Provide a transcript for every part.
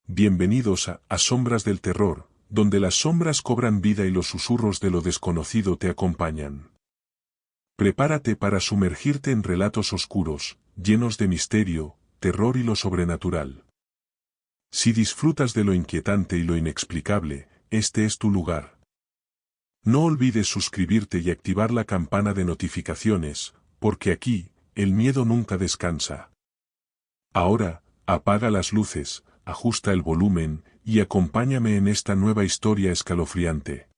Bienvenidos a Sombras del Terror, donde las sombras cobran vida y los susurros de lo desconocido te acompañan. Prepárate para sumergirte en relatos oscuros, llenos de misterio, terror y lo sobrenatural. Si disfrutas de lo inquietante y lo inexplicable, este es tu lugar. No olvides suscribirte y activar la campana de notificaciones, porque aquí, el miedo nunca descansa. Ahora, apaga las luces, ajusta el volumen, y acompáñame en esta nueva historia escalofriante.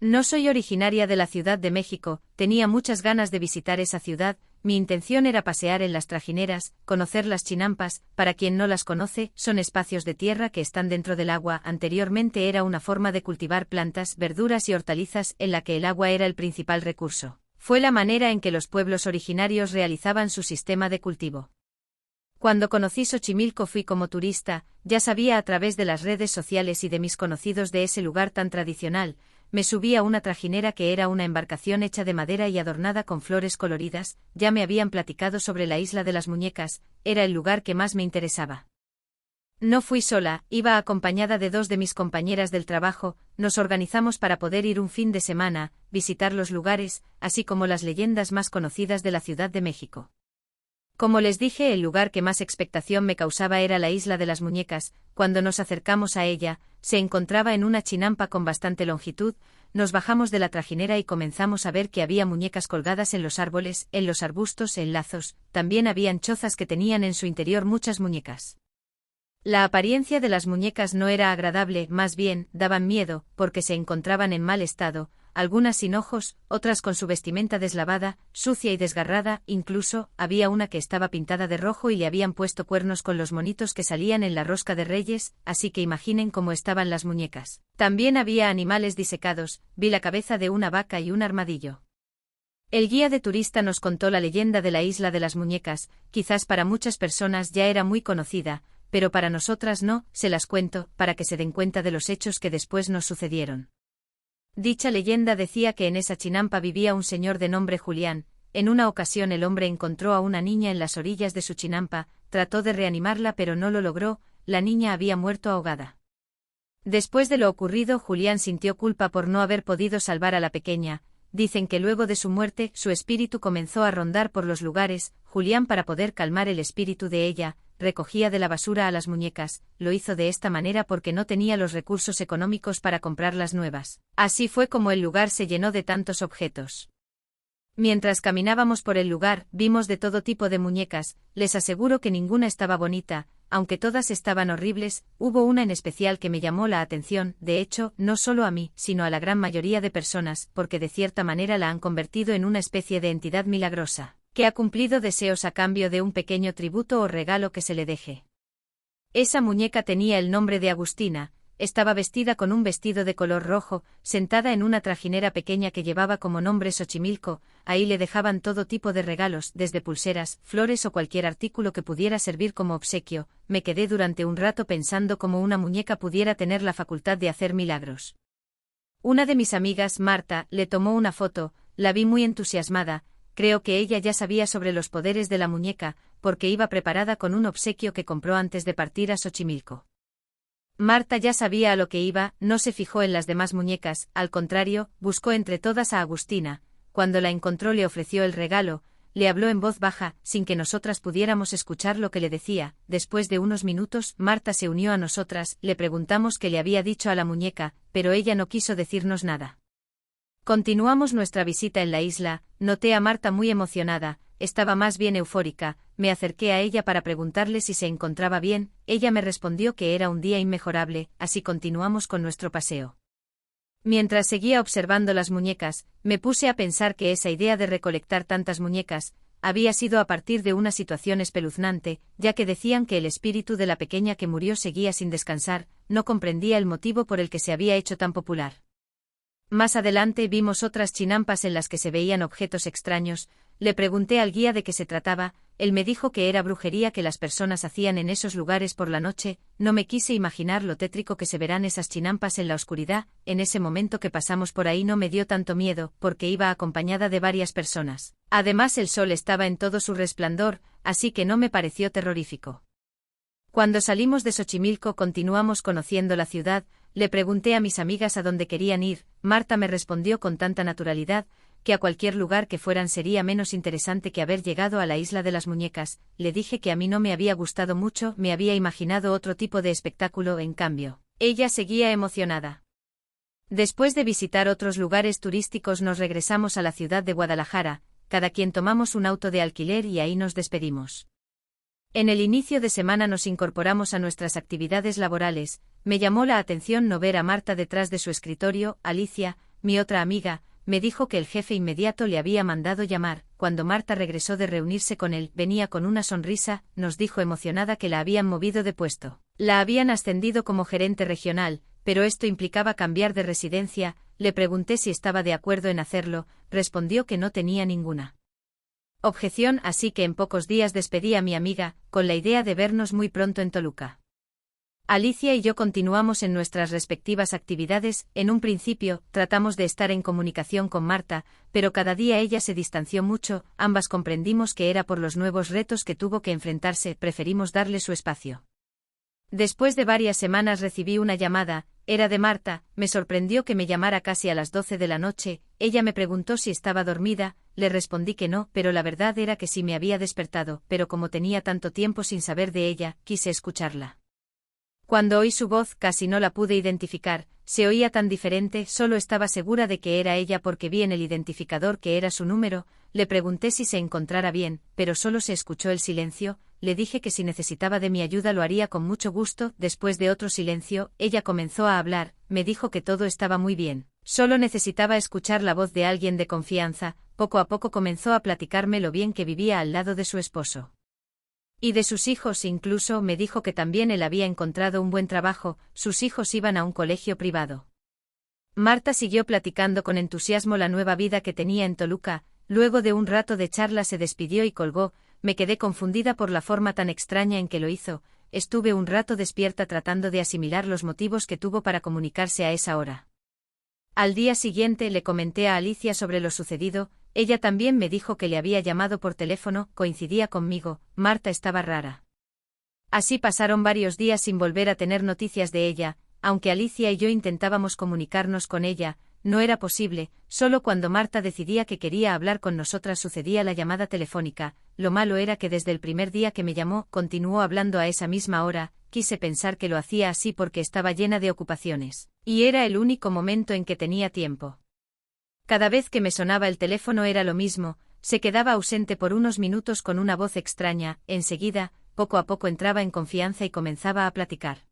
No soy originaria de la Ciudad de México, tenía muchas ganas de visitar esa ciudad, mi intención era pasear en las trajineras, conocer las chinampas, para quien no las conoce, son espacios de tierra que están dentro del agua, anteriormente era una forma de cultivar plantas, verduras y hortalizas en la que el agua era el principal recurso. Fue la manera en que los pueblos originarios realizaban su sistema de cultivo. Cuando conocí Xochimilco fui como turista, ya sabía a través de las redes sociales y de mis conocidos de ese lugar tan tradicional. Me subí a una trajinera que era una embarcación hecha de madera y adornada con flores coloridas, ya me habían platicado sobre la isla de las muñecas, era el lugar que más me interesaba. No fui sola, iba acompañada de dos de mis compañeras del trabajo, nos organizamos para poder ir un fin de semana, visitar los lugares, así como las leyendas más conocidas de la Ciudad de México. Como les dije, el lugar que más expectación me causaba era la isla de las muñecas. Cuando nos acercamos a ella, se encontraba en una chinampa con bastante longitud, nos bajamos de la trajinera y comenzamos a ver que había muñecas colgadas en los árboles, en los arbustos, en lazos, también habían chozas que tenían en su interior muchas muñecas. La apariencia de las muñecas no era agradable, más bien, daban miedo, porque se encontraban en mal estado, algunas sin ojos, otras con su vestimenta deslavada, sucia y desgarrada, incluso, había una que estaba pintada de rojo y le habían puesto cuernos con los monitos que salían en la rosca de Reyes, así que imaginen cómo estaban las muñecas. También había animales disecados, vi la cabeza de una vaca y un armadillo. El guía de turista nos contó la leyenda de la isla de las muñecas, quizás para muchas personas ya era muy conocida, pero para nosotras no, se las cuento, para que se den cuenta de los hechos que después nos sucedieron. Dicha leyenda decía que en esa chinampa vivía un señor de nombre Julián. En una ocasión el hombre encontró a una niña en las orillas de su chinampa, trató de reanimarla pero no lo logró, la niña había muerto ahogada. Después de lo ocurrido, Julián sintió culpa por no haber podido salvar a la pequeña. Dicen que luego de su muerte, su espíritu comenzó a rondar por los lugares. Julián, para poder calmar el espíritu de ella, recogía de la basura a las muñecas, lo hizo de esta manera porque no tenía los recursos económicos para comprarlas nuevas. Así fue como el lugar se llenó de tantos objetos. Mientras caminábamos por el lugar, vimos de todo tipo de muñecas, les aseguro que ninguna estaba bonita, aunque todas estaban horribles, hubo una en especial que me llamó la atención, de hecho, no solo a mí, sino a la gran mayoría de personas, porque de cierta manera la han convertido en una especie de entidad milagrosa, que ha cumplido deseos a cambio de un pequeño tributo o regalo que se le deje. Esa muñeca tenía el nombre de Agustina, estaba vestida con un vestido de color rojo, sentada en una trajinera pequeña que llevaba como nombre Xochimilco, ahí le dejaban todo tipo de regalos, desde pulseras, flores o cualquier artículo que pudiera servir como obsequio. Me quedé durante un rato pensando cómo una muñeca pudiera tener la facultad de hacer milagros. Una de mis amigas, Marta, le tomó una foto, la vi muy entusiasmada, creo que ella ya sabía sobre los poderes de la muñeca, porque iba preparada con un obsequio que compró antes de partir a Xochimilco. Marta ya sabía a lo que iba, no se fijó en las demás muñecas, al contrario, buscó entre todas a Agustina. Cuando la encontró le ofreció el regalo, le habló en voz baja, sin que nosotras pudiéramos escuchar lo que le decía. Después de unos minutos, Marta se unió a nosotras, le preguntamos qué le había dicho a la muñeca, pero ella no quiso decirnos nada. Continuamos nuestra visita en la isla, noté a Marta muy emocionada, estaba más bien eufórica, me acerqué a ella para preguntarle si se encontraba bien, ella me respondió que era un día inmejorable, así continuamos con nuestro paseo. Mientras seguía observando las muñecas, me puse a pensar que esa idea de recolectar tantas muñecas había sido a partir de una situación espeluznante, ya que decían que el espíritu de la pequeña que murió seguía sin descansar, no comprendía el motivo por el que se había hecho tan popular. Más adelante vimos otras chinampas en las que se veían objetos extraños, le pregunté al guía de qué se trataba, él me dijo que era brujería que las personas hacían en esos lugares por la noche. No me quise imaginar lo tétrico que se verán esas chinampas en la oscuridad. En ese momento que pasamos por ahí no me dio tanto miedo, porque iba acompañada de varias personas. Además el sol estaba en todo su resplandor, así que no me pareció terrorífico. Cuando salimos de Xochimilco continuamos conociendo la ciudad. Le pregunté a mis amigas a dónde querían ir. Marta me respondió con tanta naturalidad que a cualquier lugar que fueran sería menos interesante que haber llegado a la Isla de las Muñecas. Le dije que a mí no me había gustado mucho, me había imaginado otro tipo de espectáculo. En cambio, ella seguía emocionada. Después de visitar otros lugares turísticos nos regresamos a la ciudad de Guadalajara, cada quien tomamos un auto de alquiler y ahí nos despedimos. En el inicio de semana nos incorporamos a nuestras actividades laborales. Me llamó la atención no ver a Marta detrás de su escritorio. Alicia, mi otra amiga, me dijo que el jefe inmediato le había mandado llamar. Cuando Marta regresó de reunirse con él, venía con una sonrisa, nos dijo emocionada que la habían movido de puesto. La habían ascendido como gerente regional, pero esto implicaba cambiar de residencia. Le pregunté si estaba de acuerdo en hacerlo, respondió que no tenía ninguna objeción, así que en pocos días despedí a mi amiga, con la idea de vernos muy pronto en Toluca. Alicia y yo continuamos en nuestras respectivas actividades. En un principio, tratamos de estar en comunicación con Marta, pero cada día ella se distanció mucho. Ambas comprendimos que era por los nuevos retos que tuvo que enfrentarse, preferimos darle su espacio. Después de varias semanas recibí una llamada, era de Marta. Me sorprendió que me llamara casi a las 12 de la noche. Ella me preguntó si estaba dormida, le respondí que no, pero la verdad era que sí me había despertado, pero como tenía tanto tiempo sin saber de ella, quise escucharla. Cuando oí su voz casi no la pude identificar, se oía tan diferente, solo estaba segura de que era ella porque vi en el identificador que era su número. Le pregunté si se encontrara bien, pero solo se escuchó el silencio. Le dije que si necesitaba de mi ayuda lo haría con mucho gusto. Después de otro silencio, ella comenzó a hablar, me dijo que todo estaba muy bien, solo necesitaba escuchar la voz de alguien de confianza. Poco a poco comenzó a platicarme lo bien que vivía al lado de su esposo y de sus hijos. Incluso me dijo que también él había encontrado un buen trabajo, sus hijos iban a un colegio privado. Marta siguió platicando con entusiasmo la nueva vida que tenía en Toluca. Luego de un rato de charla se despidió y colgó. Me quedé confundida por la forma tan extraña en que lo hizo. Estuve un rato despierta tratando de asimilar los motivos que tuvo para comunicarse a esa hora. Al día siguiente le comenté a Alicia sobre lo sucedido. Ella también me dijo que le había llamado por teléfono, coincidía conmigo. Marta estaba rara. Así pasaron varios días sin volver a tener noticias de ella. Aunque Alicia y yo intentábamos comunicarnos con ella, no era posible. Solo cuando Marta decidía que quería hablar con nosotras sucedía la llamada telefónica. Lo malo era que desde el primer día que me llamó, continuó hablando a esa misma hora. Quise pensar que lo hacía así porque estaba llena de ocupaciones, y era el único momento en que tenía tiempo. Cada vez que me sonaba el teléfono era lo mismo, se quedaba ausente por unos minutos con una voz extraña. Enseguida, poco a poco entraba en confianza y comenzaba a platicar.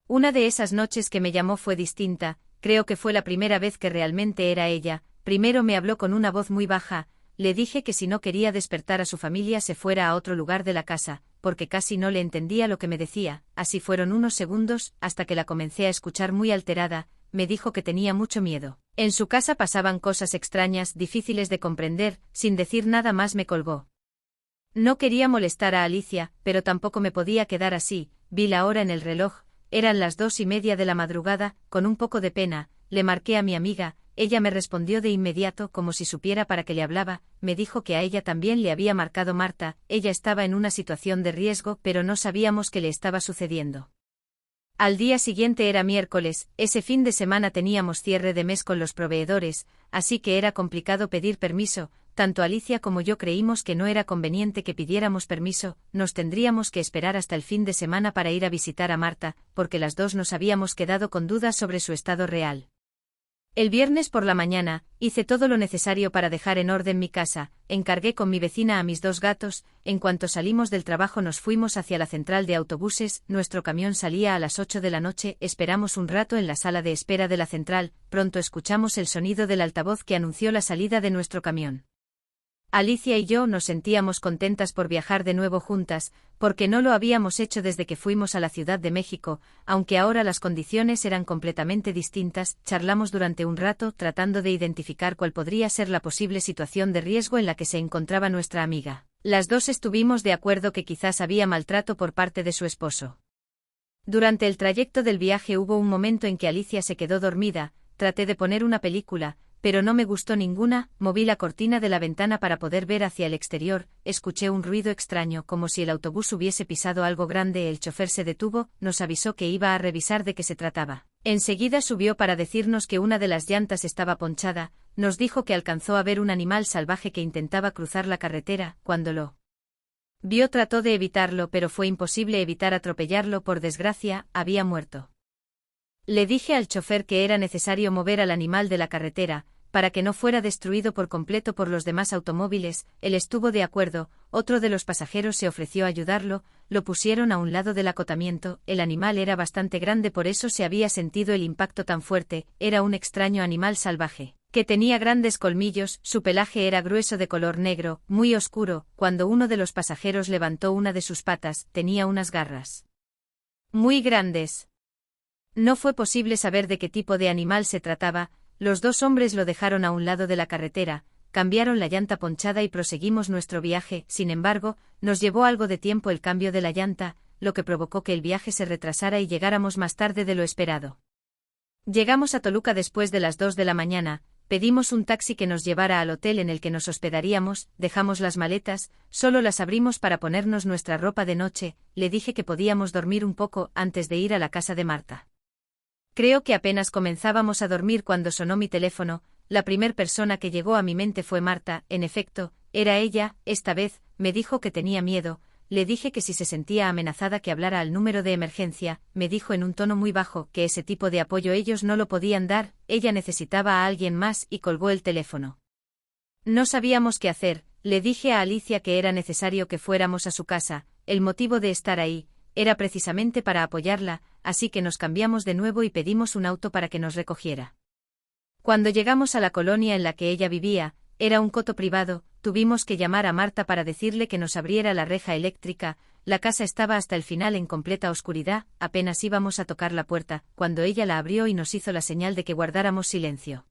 Una de esas noches que me llamó fue distinta. Creo que fue la primera vez que realmente era ella. Primero me habló con una voz muy baja. Le dije que si no quería despertar a su familia se fuera a otro lugar de la casa, porque casi no le entendía lo que me decía. Así fueron unos segundos, hasta que la comencé a escuchar muy alterada. Me dijo que tenía mucho miedo. En su casa pasaban cosas extrañas, difíciles de comprender. Sin decir nada más me colgó. No quería molestar a Alicia, pero tampoco me podía quedar así. Vi la hora en el reloj. Eran las 2:30 de la madrugada. Con un poco de pena, le marqué a mi amiga. Ella me respondió de inmediato como si supiera para qué le hablaba. Me dijo que a ella también le había marcado Marta. Ella estaba en una situación de riesgo, pero no sabíamos qué le estaba sucediendo. Al día siguiente era miércoles. Ese fin de semana teníamos cierre de mes con los proveedores, así que era complicado pedir permiso. Tanto Alicia como yo creímos que no era conveniente que pidiéramos permiso. Nos tendríamos que esperar hasta el fin de semana para ir a visitar a Marta, porque las dos nos habíamos quedado con dudas sobre su estado real. El viernes por la mañana, hice todo lo necesario para dejar en orden mi casa, encargué con mi vecina a mis 2 gatos. En cuanto salimos del trabajo nos fuimos hacia la central de autobuses. Nuestro camión salía a las 8 de la noche. Esperamos un rato en la sala de espera de la central. Pronto escuchamos el sonido del altavoz que anunció la salida de nuestro camión. Alicia y yo nos sentíamos contentas por viajar de nuevo juntas, porque no lo habíamos hecho desde que fuimos a la Ciudad de México, aunque ahora las condiciones eran completamente distintas. Charlamos durante un rato tratando de identificar cuál podría ser la posible situación de riesgo en la que se encontraba nuestra amiga. Las dos estuvimos de acuerdo que quizás había maltrato por parte de su esposo. Durante el trayecto del viaje hubo un momento en que Alicia se quedó dormida. Traté de poner una película, pero no me gustó ninguna. Moví la cortina de la ventana para poder ver hacia el exterior. Escuché un ruido extraño, como si el autobús hubiese pisado algo grande. El chofer se detuvo, nos avisó que iba a revisar de qué se trataba. Enseguida subió para decirnos que una de las llantas estaba ponchada. Nos dijo que alcanzó a ver un animal salvaje que intentaba cruzar la carretera. Cuando lo vio, trató de evitarlo, pero fue imposible evitar atropellarlo. Por desgracia, había muerto. Le dije al chofer que era necesario mover al animal de la carretera, para que no fuera destruido por completo por los demás automóviles. Él estuvo de acuerdo. Otro de los pasajeros se ofreció a ayudarlo. Lo pusieron a un lado del acotamiento. El animal era bastante grande, por eso se había sentido el impacto tan fuerte. Era un extraño animal salvaje, que tenía grandes colmillos. Su pelaje era grueso, de color negro, muy oscuro. Cuando uno de los pasajeros levantó una de sus patas, tenía unas garras muy grandes. No fue posible saber de qué tipo de animal se trataba. Los dos hombres lo dejaron a un lado de la carretera, cambiaron la llanta ponchada y proseguimos nuestro viaje. Sin embargo, nos llevó algo de tiempo el cambio de la llanta, lo que provocó que el viaje se retrasara y llegáramos más tarde de lo esperado. Llegamos a Toluca después de las 2 de la mañana, pedimos un taxi que nos llevara al hotel en el que nos hospedaríamos, dejamos las maletas, solo las abrimos para ponernos nuestra ropa de noche. Le dije que podíamos dormir un poco antes de ir a la casa de Marta. Creo que apenas comenzábamos a dormir cuando sonó mi teléfono. La primer persona que llegó a mi mente fue Marta. En efecto, era ella. Esta vez, me dijo que tenía miedo. Le dije que si se sentía amenazada que hablara al número de emergencia. Me dijo en un tono muy bajo que ese tipo de apoyo ellos no lo podían dar. Ella necesitaba a alguien más y colgó el teléfono. No sabíamos qué hacer. Le dije a Alicia que era necesario que fuéramos a su casa. El motivo de estar ahí era precisamente para apoyarla, así que nos cambiamos de nuevo y pedimos un auto para que nos recogiera. Cuando llegamos a la colonia en la que ella vivía, era un coto privado. Tuvimos que llamar a Marta para decirle que nos abriera la reja eléctrica. La casa estaba hasta el final en completa oscuridad. Apenas íbamos a tocar la puerta, cuando ella la abrió y nos hizo la señal de que guardáramos silencio.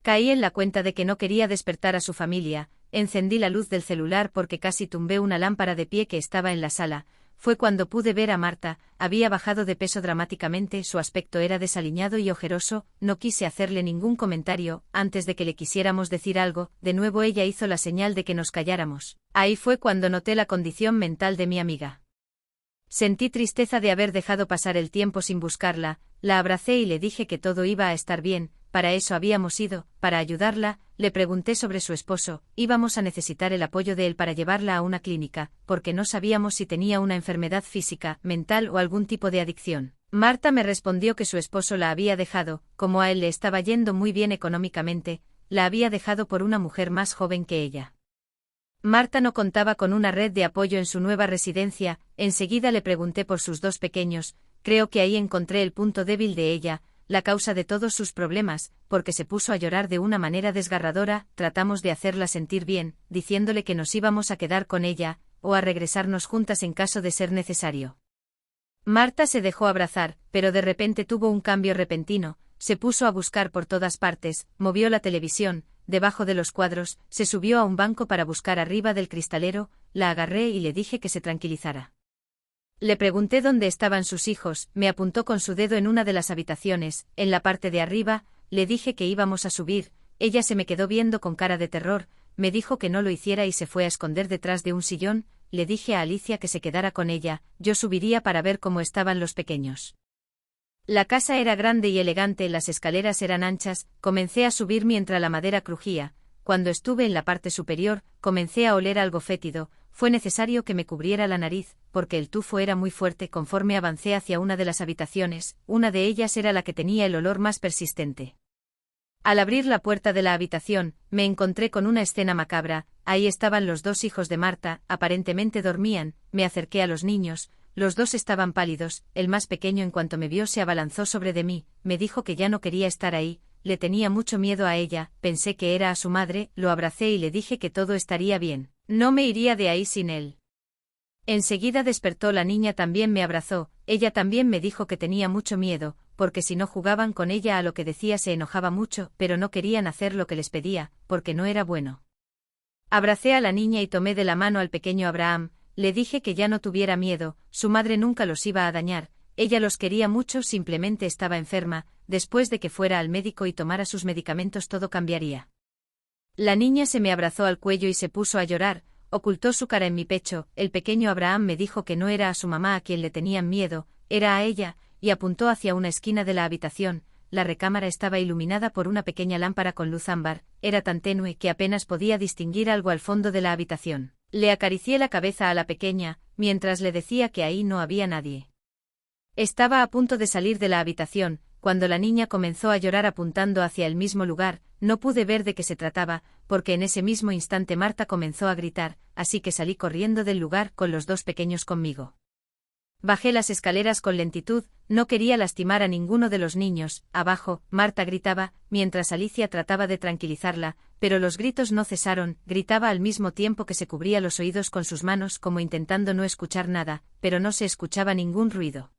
Caí en la cuenta de que no quería despertar a su familia. Encendí la luz del celular porque casi tumbé una lámpara de pie que estaba en la sala. Fue cuando pude ver a Marta. Había bajado de peso dramáticamente, su aspecto era desaliñado y ojeroso. No quise hacerle ningún comentario. Antes de que le quisiéramos decir algo, de nuevo ella hizo la señal de que nos calláramos. Ahí fue cuando noté la condición mental de mi amiga. Sentí tristeza de haber dejado pasar el tiempo sin buscarla. La abracé y le dije que todo iba a estar bien. Para eso habíamos ido, para ayudarla. Le pregunté sobre su esposo. Íbamos a necesitar el apoyo de él para llevarla a una clínica, porque no sabíamos si tenía una enfermedad física, mental o algún tipo de adicción. Marta me respondió que su esposo la había dejado. Como a él le estaba yendo muy bien económicamente, la había dejado por una mujer más joven que ella. Marta no contaba con una red de apoyo en su nueva residencia. Enseguida le pregunté por sus dos pequeños. Creo que ahí encontré el punto débil de ella, la causa de todos sus problemas, porque se puso a llorar de una manera desgarradora. Tratamos de hacerla sentir bien, diciéndole que nos íbamos a quedar con ella, o a regresarnos juntas en caso de ser necesario. Marta se dejó abrazar, pero de repente tuvo un cambio repentino. Se puso a buscar por todas partes, movió la televisión, debajo de los cuadros, se subió a un banco para buscar arriba del cristalero. La agarré y le dije que se tranquilizara. Le pregunté dónde estaban sus hijos. Me apuntó con su dedo en una de las habitaciones, en la parte de arriba. Le dije que íbamos a subir. Ella se me quedó viendo con cara de terror. Me dijo que no lo hiciera y se fue a esconder detrás de un sillón. Le dije a Alicia que se quedara con ella. Yo subiría para ver cómo estaban los pequeños. La casa era grande y elegante, las escaleras eran anchas. Comencé a subir mientras la madera crujía. Cuando estuve en la parte superior, comencé a oler algo fétido. Fue necesario que me cubriera la nariz, porque el tufo era muy fuerte. Conforme avancé hacia una de las habitaciones, una de ellas era la que tenía el olor más persistente. Al abrir la puerta de la habitación, me encontré con una escena macabra. Ahí estaban los dos hijos de Marta, aparentemente dormían. Me acerqué a los niños. Los dos estaban pálidos. El más pequeño, en cuanto me vio, se abalanzó sobre de mí. Me dijo que ya no quería estar ahí. le tenía mucho miedo a ella, pensé que era a su madre, lo abracé y le dije que todo estaría bien. No me iría de ahí sin él. Enseguida despertó la niña, también me abrazó, ella también me dijo que tenía mucho miedo, porque si no jugaban con ella a lo que decía se enojaba mucho, pero no querían hacer lo que les pedía, porque no era bueno. Abracé a la niña y tomé de la mano al pequeño Abraham, le dije que ya no tuviera miedo, su madre nunca los iba a dañar, ella los quería mucho, simplemente estaba enferma, después de que fuera al médico y tomara sus medicamentos todo cambiaría. La niña se me abrazó al cuello y se puso a llorar, ocultó su cara en mi pecho, el pequeño Abraham me dijo que no era a su mamá a quien le tenían miedo, era a ella, y apuntó hacia una esquina de la habitación. La recámara estaba iluminada por una pequeña lámpara con luz ámbar, era tan tenue que apenas podía distinguir algo al fondo de la habitación. Le acaricié la cabeza a la pequeña, mientras le decía que ahí no había nadie. Estaba a punto de salir de la habitación, cuando la niña comenzó a llorar apuntando hacia el mismo lugar, no pude ver de qué se trataba, porque en ese mismo instante Marta comenzó a gritar, así que salí corriendo del lugar con los dos pequeños conmigo. Bajé las escaleras con lentitud, no quería lastimar a ninguno de los niños. Abajo, Marta gritaba, mientras Alicia trataba de tranquilizarla, pero los gritos no cesaron, gritaba al mismo tiempo que se cubría los oídos con sus manos como intentando no escuchar nada, pero no se escuchaba ningún ruido.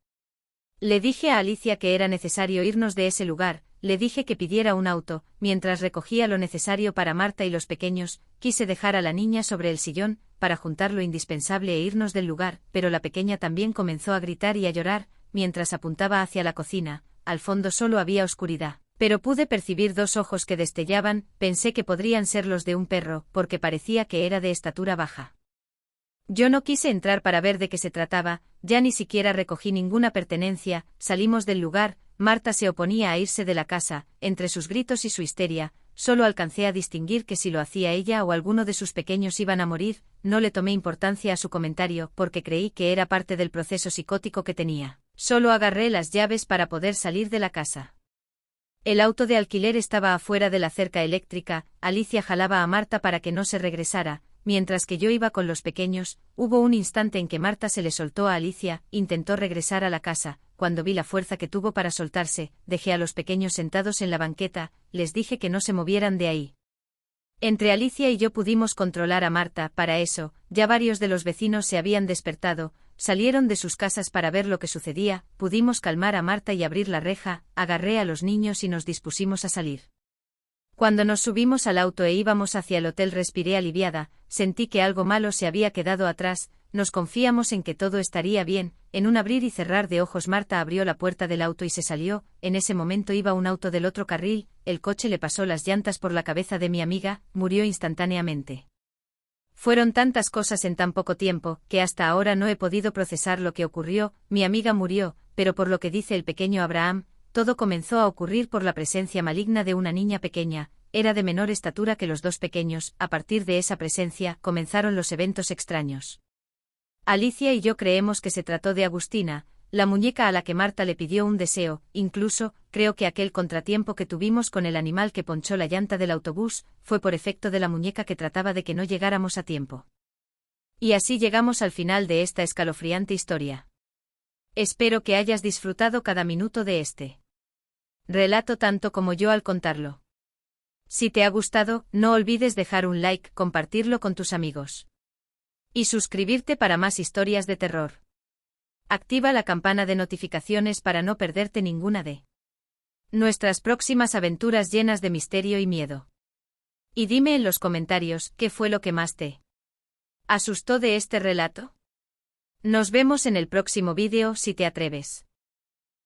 Le dije a Alicia que era necesario irnos de ese lugar, le dije que pidiera un auto, mientras recogía lo necesario para Marta y los pequeños, quise dejar a la niña sobre el sillón, para juntar lo indispensable e irnos del lugar, pero la pequeña también comenzó a gritar y a llorar, mientras apuntaba hacia la cocina, al fondo solo había oscuridad, pero pude percibir dos ojos que destellaban, pensé que podrían ser los de un perro, porque parecía que era de estatura baja. Yo no quise entrar para ver de qué se trataba, ya ni siquiera recogí ninguna pertenencia, salimos del lugar, Marta se oponía a irse de la casa, entre sus gritos y su histeria, solo alcancé a distinguir que si lo hacía ella o alguno de sus pequeños iban a morir, no le tomé importancia a su comentario porque creí que era parte del proceso psicótico que tenía, solo agarré las llaves para poder salir de la casa. El auto de alquiler estaba afuera de la cerca eléctrica, Alicia jalaba a Marta para que no se regresara, mientras que yo iba con los pequeños, hubo un instante en que Marta se le soltó a Alicia, intentó regresar a la casa, cuando vi la fuerza que tuvo para soltarse, dejé a los pequeños sentados en la banqueta, les dije que no se movieran de ahí. Entre Alicia y yo pudimos controlar a Marta, para eso, ya varios de los vecinos se habían despertado, salieron de sus casas para ver lo que sucedía, pudimos calmar a Marta y abrir la reja, agarré a los niños y nos dispusimos a salir. Cuando nos subimos al auto e íbamos hacia el hotel respiré aliviada, sentí que algo malo se había quedado atrás, nos confiamos en que todo estaría bien, en un abrir y cerrar de ojos Marta abrió la puerta del auto y se salió, en ese momento iba un auto del otro carril, el coche le pasó las llantas por la cabeza de mi amiga, murió instantáneamente. Fueron tantas cosas en tan poco tiempo, que hasta ahora no he podido procesar lo que ocurrió, mi amiga murió, pero por lo que dice el pequeño Abraham, todo comenzó a ocurrir por la presencia maligna de una niña pequeña, era de menor estatura que los dos pequeños, a partir de esa presencia comenzaron los eventos extraños. Alicia y yo creemos que se trató de Agustina, la muñeca a la que Marta le pidió un deseo, incluso, creo que aquel contratiempo que tuvimos con el animal que ponchó la llanta del autobús, fue por efecto de la muñeca que trataba de que no llegáramos a tiempo. Y así llegamos al final de esta escalofriante historia. Espero que hayas disfrutado cada minuto de este relato tanto como yo al contarlo. Si te ha gustado, no olvides dejar un like, compartirlo con tus amigos. Y suscribirte para más historias de terror. Activa la campana de notificaciones para no perderte ninguna de nuestras próximas aventuras llenas de misterio y miedo. Y dime en los comentarios qué fue lo que más te asustó de este relato. Nos vemos en el próximo vídeo si te atreves.